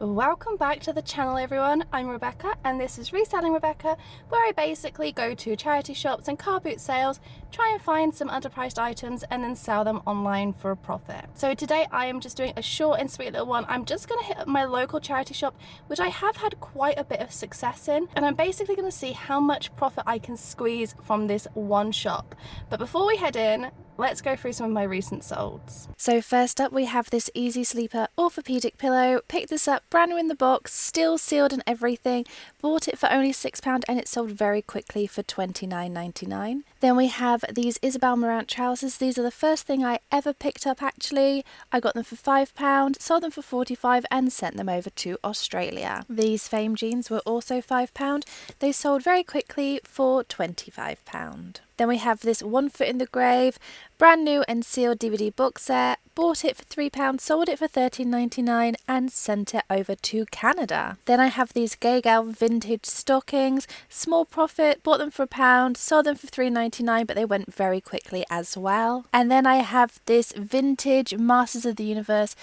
Welcome back to the channel, everyone. I'm Rebecca and this is Reselling Rebecca, where I basically go to charity shops and car boot sales, try and find some underpriced items and then sell them online for a profit. So today I am just doing a short and sweet little one. I'm just going to hit up my local charity shop, which I have had quite a bit of success in, and I'm basically going to see how much profit I can squeeze from this one shop. But before we head in, let's go through some of my recent solds. So first up we have this Easy Sleeper orthopedic pillow. Picked this up brand new in the box, still sealed and everything. Bought it for only £6 and it sold very quickly for £29.99. Then we have these Isabel Marant trousers. These are the first thing I ever picked up actually. I got them for £5, sold them for £45 and sent them over to Australia. These Fame jeans were also £5. They sold very quickly for £25. Then we have this One Foot in the Grave, brand new and sealed DVD box set. Bought it for £3, sold it for £13.99 and sent it over to Canada. Then I have these Gay Gal vintage stockings, small profit, bought them for £1, sold them for £3.99, but they went very quickly as well. And then I have this vintage Masters of the Universe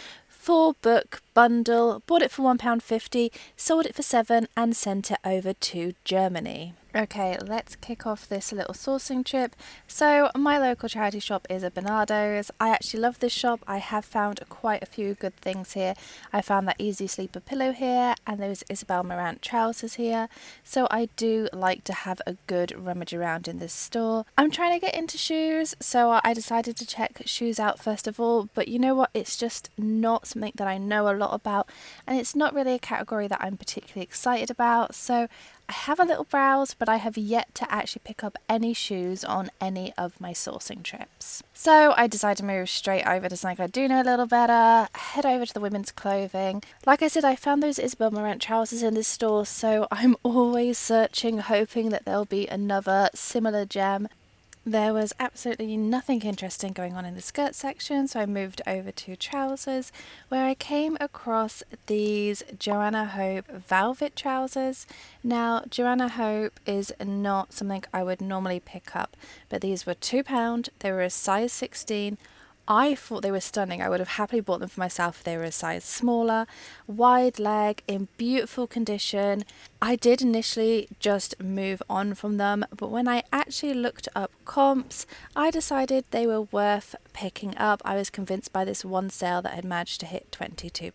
4-book bundle, bought it for £1.50, sold it for £7 and sent it over to Germany. Okay, let's kick off this little sourcing trip. So my local charity shop is a Bernardo's. I actually love this shop. I have found quite a few good things here. I found that Easy Sleeper pillow here and those Isabel Marant trousers here. So I do like to have a good rummage around in this store. I'm trying to get into shoes, so I decided to check shoes out first of all. But you know what? It's just not something that I know a lot about, and it's not really a category that I'm particularly excited about. So I have a little browse, but I have yet to actually pick up any shoes on any of my sourcing trips. So I decided to move straight over to something I do know a little better, head over to the women's clothing. Like I said, I found those Isabel Marant trousers in this store, so I'm always searching, hoping that there'll be another similar gem. There was absolutely nothing interesting going on in the skirt section, so I moved over to trousers, where I came across these Joanna Hope velvet trousers. Now, Joanna Hope is not something I would normally pick up, but these were £2. They were a size 16. I thought they were stunning. I would have happily bought them for myself if they were a size smaller. Wide leg, in beautiful condition. I did initially just move on from them, but when I actually looked up comps, I decided they were worth picking up. I was convinced by this one sale that had managed to hit £22.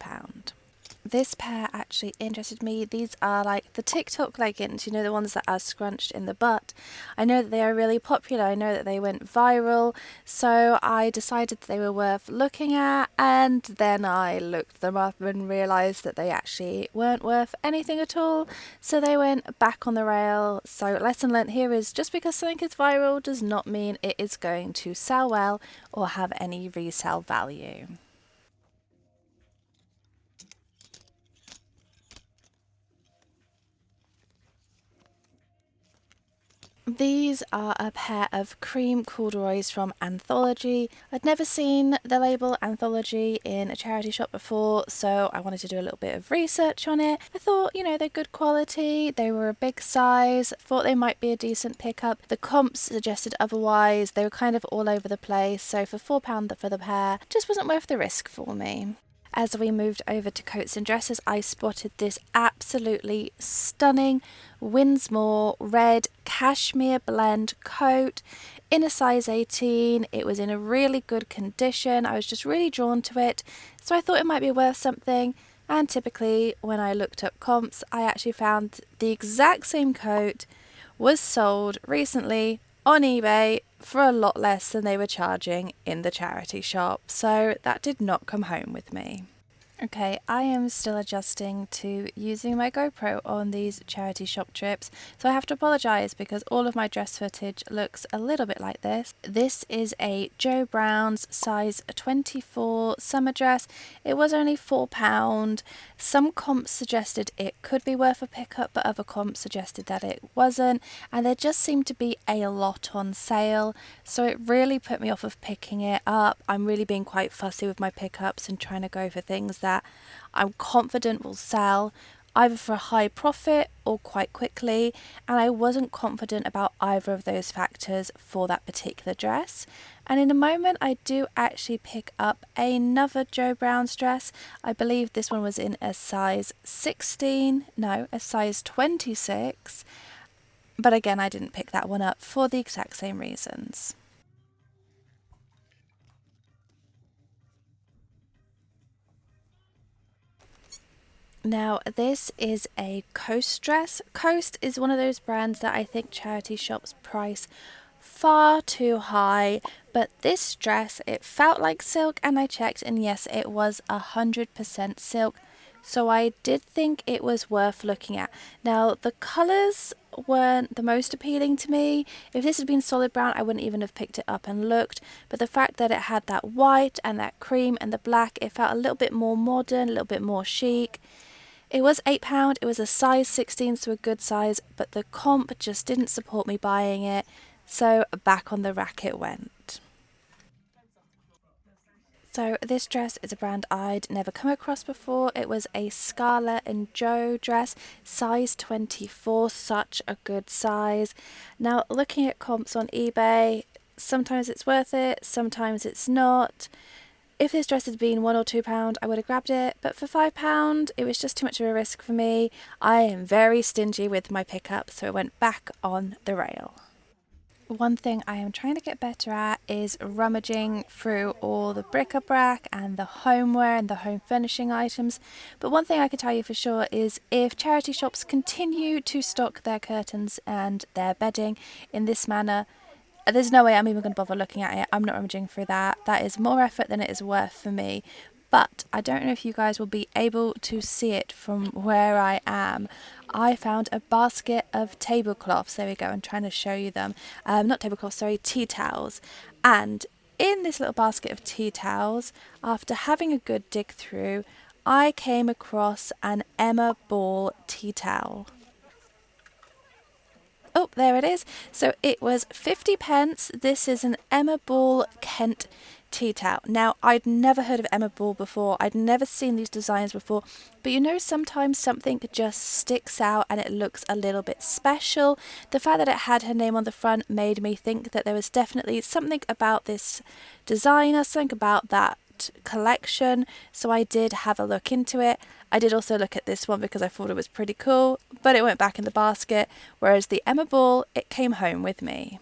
This pair actually interested me. These are like the TikTok leggings, you know, the ones that are scrunched in the butt. I know that they are really popular. I know that they went viral, so I decided that they were worth looking at, and then I looked them up and realised that they actually weren't worth anything at all, so they went back on the rail. So lesson learnt here is just because something is viral does not mean it is going to sell well or have any resale value. These are a pair of cream corduroys from Anthology. I'd never seen the label Anthology in a charity shop before, so I wanted to do a little bit of research on it. I thought, you know, they're good quality, they were a big size, thought they might be a decent pickup. The comps suggested otherwise, they were kind of all over the place, so for £4 for the pair, just wasn't worth the risk for me. As we moved over to coats and dresses, I spotted this absolutely stunning Winsmore red cashmere blend coat in a size 18. It was in a really good condition. I was just really drawn to it, so I thought it might be worth something. And typically when I looked up comps, I actually found the exact same coat was sold recently on eBay for a lot less than they were charging in the charity shop, so that did not come home with me. Okay, I am still adjusting to using my GoPro on these charity shop trips, so I have to apologise because all of my dress footage looks a little bit like this. This is a Joe Brown's size 24 summer dress. It was only £4. Some comps suggested it could be worth a pickup, but other comps suggested that it wasn't, and there just seemed to be a lot on sale, so it really put me off of picking it up. I'm really being quite fussy with my pickups and trying to go for things that I'm confident will sell either for a high profit or quite quickly, and I wasn't confident about either of those factors for that particular dress. And in a moment I do actually pick up another Jo Brown's dress. I believe this one was in a size 16, no, a size 26. But again, I didn't pick that one up for the exact same reasons. Now, this is a Coast dress. Coast is one of those brands that I think charity shops price far too high, but this dress, it felt like silk, and I checked, and yes, it was 100% silk. So I did think it was worth looking at. Now, the colours weren't the most appealing to me. If this had been solid brown, I wouldn't even have picked it up and looked. But the fact that it had that white and that cream and the black, it felt a little bit more modern, a little bit more chic. It was £8, it was a size 16, so a good size, but the comp just didn't support me buying it, so back on the rack it went. So this dress is a brand I'd never come across before. It was a Scarlett and Jo dress, size 24, such a good size. Now, looking at comps on eBay, sometimes it's worth it, sometimes it's not. If this dress had been £1 or £2, I would have grabbed it, but for £5, it was just too much of a risk for me. I am very stingy with my pickup, so it went back on the rail. One thing I am trying to get better at is rummaging through all the bric-a-brac and the homeware and the home furnishing items. But one thing I can tell you for sure is if charity shops continue to stock their curtains and their bedding in this manner, there's no way I'm even going to bother looking at it. I'm not rummaging through that. That is more effort than it is worth for me. But I don't know if you guys will be able to see it from where I am. I found a basket of tablecloths. There we go. I'm trying to show you them. Not tablecloths, sorry, tea towels. And in this little basket of tea towels, after having a good dig through, I came across an Emma Ball tea towel. Oh, there it is. So it was 50p. This is an Emma Ball Kent tea towel. Now, I'd never heard of Emma Ball before. I'd never seen these designs before. But you know, sometimes something just sticks out and it looks a little bit special. The fact that it had her name on the front made me think that there was definitely something about this designer, something about that collection, so I did have a look into it. I did also look at this one because I thought it was pretty cool, but it went back in the basket, whereas the Emma Ball, it came home with me.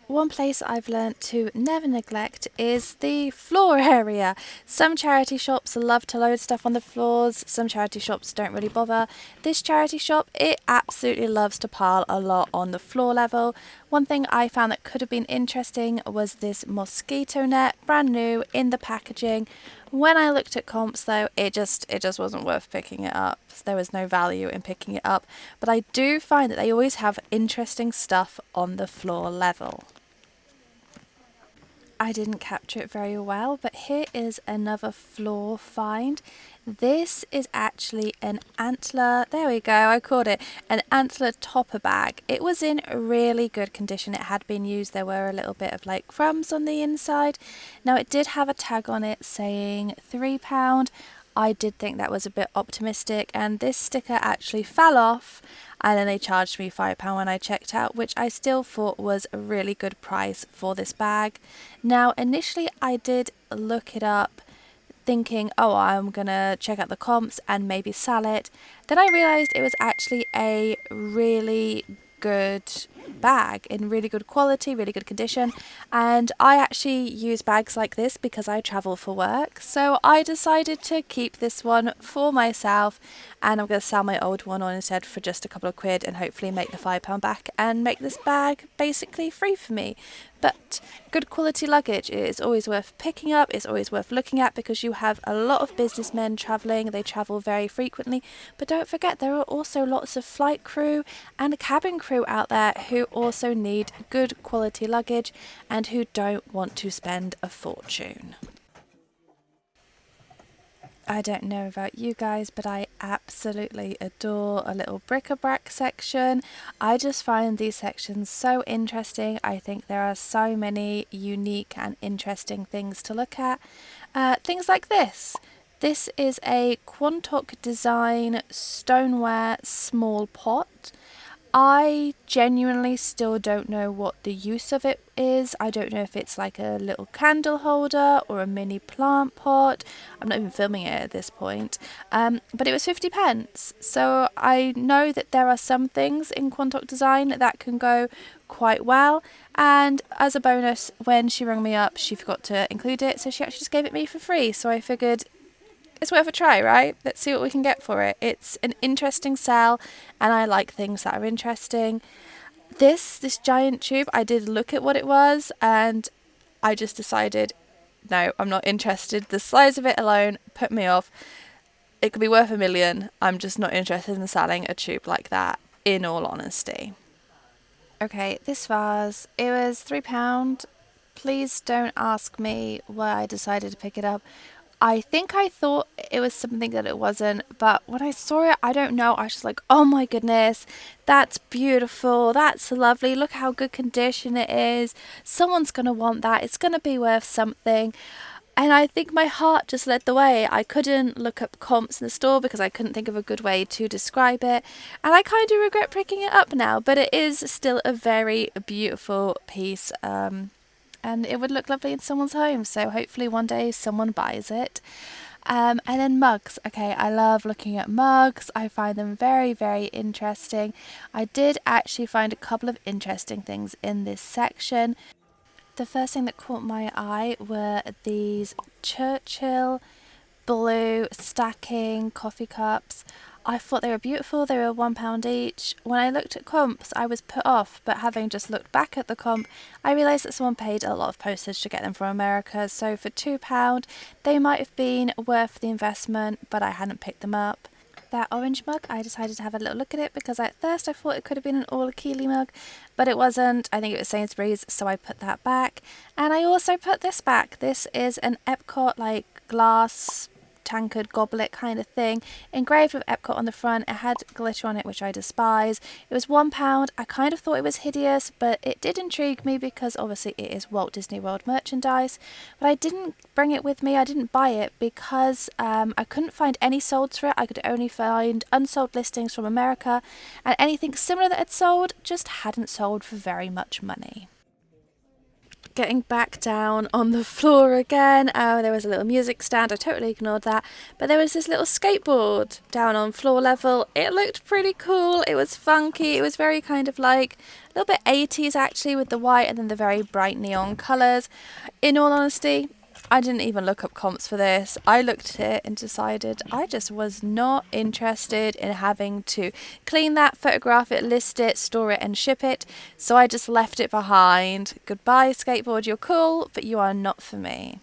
One place I've learnt to never neglect is the floor area. Some charity shops love to load stuff on the floors, some charity shops don't really bother. This charity shop, it absolutely loves to pile a lot on the floor level. One thing I found that could have been interesting was this mosquito net, brand new in the packaging. When I looked at comps though, it just wasn't worth picking it up. There was no value in picking it up, but I do find that they always have interesting stuff on the floor level. I didn't capture it very well, but here is another floor find. This is actually an antler, there we go, I caught it, an antler topper bag. It was in really good condition. It had been used. There were a little bit of like crumbs on the inside. Now it did have a tag on it saying £3. I did think that was a bit optimistic, and this sticker actually fell off, and then they charged me £5 when I checked out, which I still thought was a really good price for this bag. Now initially I did look it up thinking, oh, I'm gonna check out the comps and maybe sell it. Then I realized it was actually a really good bag in really good quality, really good condition, and I actually use bags like this because I travel for work, so I decided to keep this one for myself, and I'm going to sell my old one on instead for just a couple of quid and hopefully make the £5 back and make this bag basically free for me. But good quality luggage is always worth picking up, it's always worth looking at, because you have a lot of businessmen travelling, they travel very frequently, but don't forget there are also lots of flight crew and cabin crew out there who also need good quality luggage and who don't want to spend a fortune. I don't know about you guys, but I absolutely adore a little bric-a-brac section. I just find these sections so interesting. I think there are so many unique and interesting things to look at. Things like this. This is a Quantock design stoneware small pot. I genuinely still don't know what the use of it is. I don't know if it's like a little candle holder or a mini plant pot. I'm not even filming it at this point. But it was 50 pence. So I know that there are some things in Quantock Design that can go quite well. And as a bonus, when she rang me up, she forgot to include it. So she actually just gave it me for free. So I figured it's worth a try, right? Let's see what we can get for it. It's an interesting sell, and I like things that are interesting. This giant tube, I did look at what it was, and I just decided, no, I'm not interested. The size of it alone put me off. It could be worth $1 million. I'm just not interested in selling a tube like that, in all honesty. Okay, this vase, it was £3. Please don't ask me why I decided to pick it up. I think I thought it was something that it wasn't, but when I saw it, I don't know, I was just like, oh my goodness, that's beautiful, that's lovely, look how good condition it is, someone's going to want that, it's going to be worth something. And I think my heart just led the way. I couldn't look up comps in the store because I couldn't think of a good way to describe it. And I kind of regret picking it up now, but it is still a very beautiful piece. And it would look lovely in someone's home, so hopefully one day someone buys it. And then mugs. Okay, I love looking at mugs. I find them very, very interesting. I did actually find a couple of interesting things in this section. The first thing that caught my eye were these Churchill blue stacking coffee cups. I thought they were beautiful. They were £1 each. When I looked at comps, I was put off, but having just looked back at the comp, I realised that someone paid a lot of postage to get them from America, so for £2 they might have been worth the investment, but I hadn't picked them up. That orange mug, I decided to have a little look at it because at first I thought it could have been an All Keely mug, but it wasn't. I think it was Sainsbury's, so I put that back. And I also put this back. This is an Epcot like glass tankard goblet kind of thing, engraved with Epcot on the front. It had glitter on it, which I despise. It was £1. I kind of thought it was hideous, but it did intrigue me because obviously it is Walt Disney World merchandise. But I didn't bring it with me. I didn't buy it because I couldn't find any solds for it. I could only find unsold listings from America, and anything similar that had sold just hadn't sold for very much money. Getting back down on the floor again. There was a little music stand. I totally ignored that. But there was this little skateboard down on floor level. It looked pretty cool. It was funky. It was very kind of like a little bit 80s actually, with the white and then the very bright neon colours. In all honesty, I didn't even look up comps for this. I looked at it and decided I just was not interested in having to clean that, photograph it, list it, store it and ship it. So I just left it behind. Goodbye skateboard, you're cool, but you are not for me.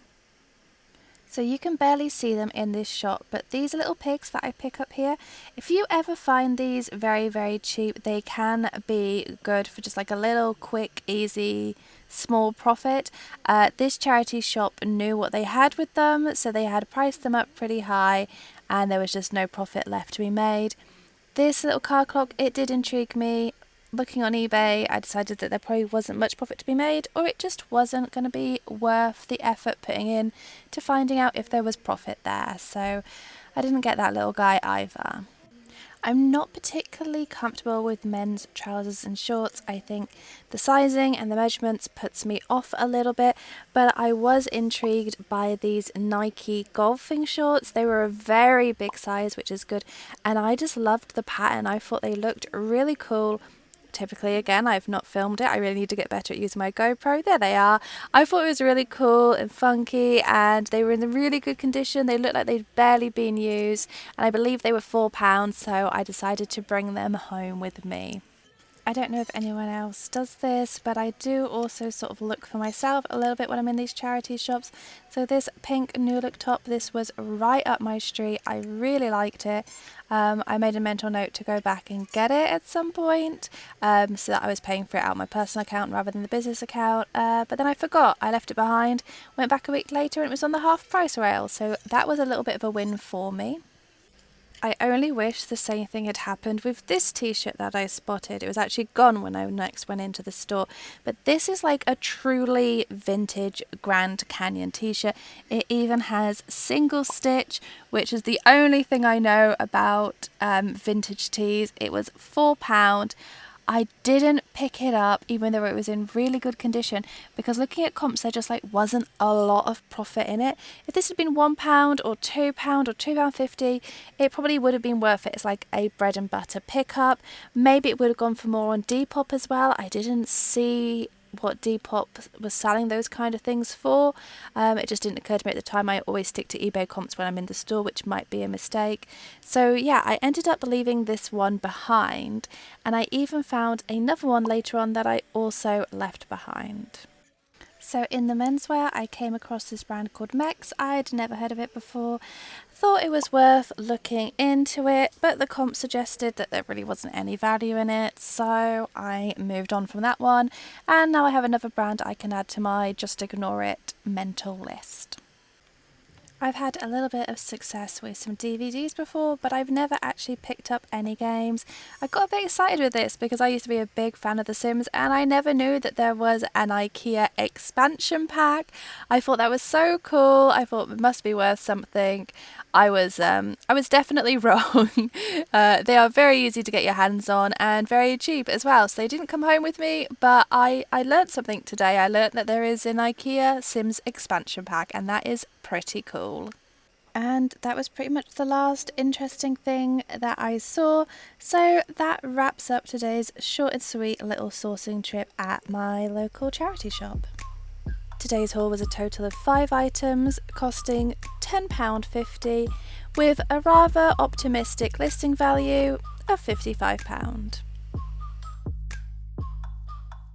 So you can barely see them in this shop, but these little pigs that I pick up here, if you ever find these very, very cheap, they can be good for just like a little quick, easy, small profit. This charity shop knew what they had with them, so they had priced them up pretty high and there was just no profit left to be made. This little car clock, it did intrigue me. Looking on eBay, I decided that there probably wasn't much profit to be made, or it just wasn't going to be worth the effort putting in to finding out if there was profit there. So I didn't get that little guy either. I'm not particularly comfortable with men's trousers and shorts. I think the sizing and the measurements puts me off a little bit, but I was intrigued by these Nike golfing shorts. They were a very big size, which is good, and I just loved the pattern. I thought they looked really cool. Typically, again, I've not filmed it. I really need to get better at using my GoPro. There they are. I thought it was really cool and funky, and they were in really good condition. They looked like they'd barely been used, and I believe they were £4, so I decided to bring them home with me. I don't know if anyone else does this, but I do also sort of look for myself a little bit when I'm in these charity shops. So this pink new look top, this was right up my street. I really liked it. I made a mental note to go back and get it at some point, so that I was paying for it out of my personal account rather than the business account. But then I forgot. I left it behind, went back a week later and it was on the half price rail. So that was a little bit of a win for me. I only wish the same thing had happened with this t-shirt that I spotted. It was actually gone when I next went into the store. But this is like a truly vintage Grand Canyon t-shirt. It even has single stitch, which is the only thing I know about vintage tees. It was £4. I didn't pick it up even though it was in really good condition, because looking at comps there just like wasn't a lot of profit in it. If this had been £1 or £2 or £2.50, it probably would have been worth it. It's like a bread and butter pickup. Maybe it would have gone for more on Depop as well. I didn't see what Depop was selling those kind of things for. It just didn't occur to me at the time. I always stick to eBay comps when I'm in the store, which might be a mistake. So yeah, I ended up leaving this one behind, and I even found another one later on that I also left behind. So in the menswear, I came across this brand called Mex. I'd never heard of it before. Thought it was worth looking into it, but the comp suggested that there really wasn't any value in it, so I moved on from that one, and now I have another brand I can add to my just ignore it mental list. I've had a little bit of success with some DVDs before, but I've never actually picked up any games. I got a bit excited with this because I used to be a big fan of The Sims, and I never knew that there was an IKEA expansion pack. I thought that was so cool. I thought it must be worth something. I was definitely wrong. They are very easy to get your hands on and very cheap as well. So they didn't come home with me, but I learned something today. I learned that there is an IKEA Sims expansion pack, and that is pretty cool. And that was pretty much the last interesting thing that I saw. So that wraps up today's short and sweet little sourcing trip at my local charity shop. Today's haul was a total of 5 items costing £10.50 with a rather optimistic listing value of £55.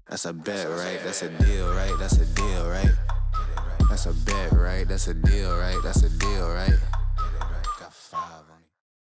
That's a bet, right? That's a deal, right? That's a deal, right? That's a bet, right? That's a deal, right? That's a deal, right?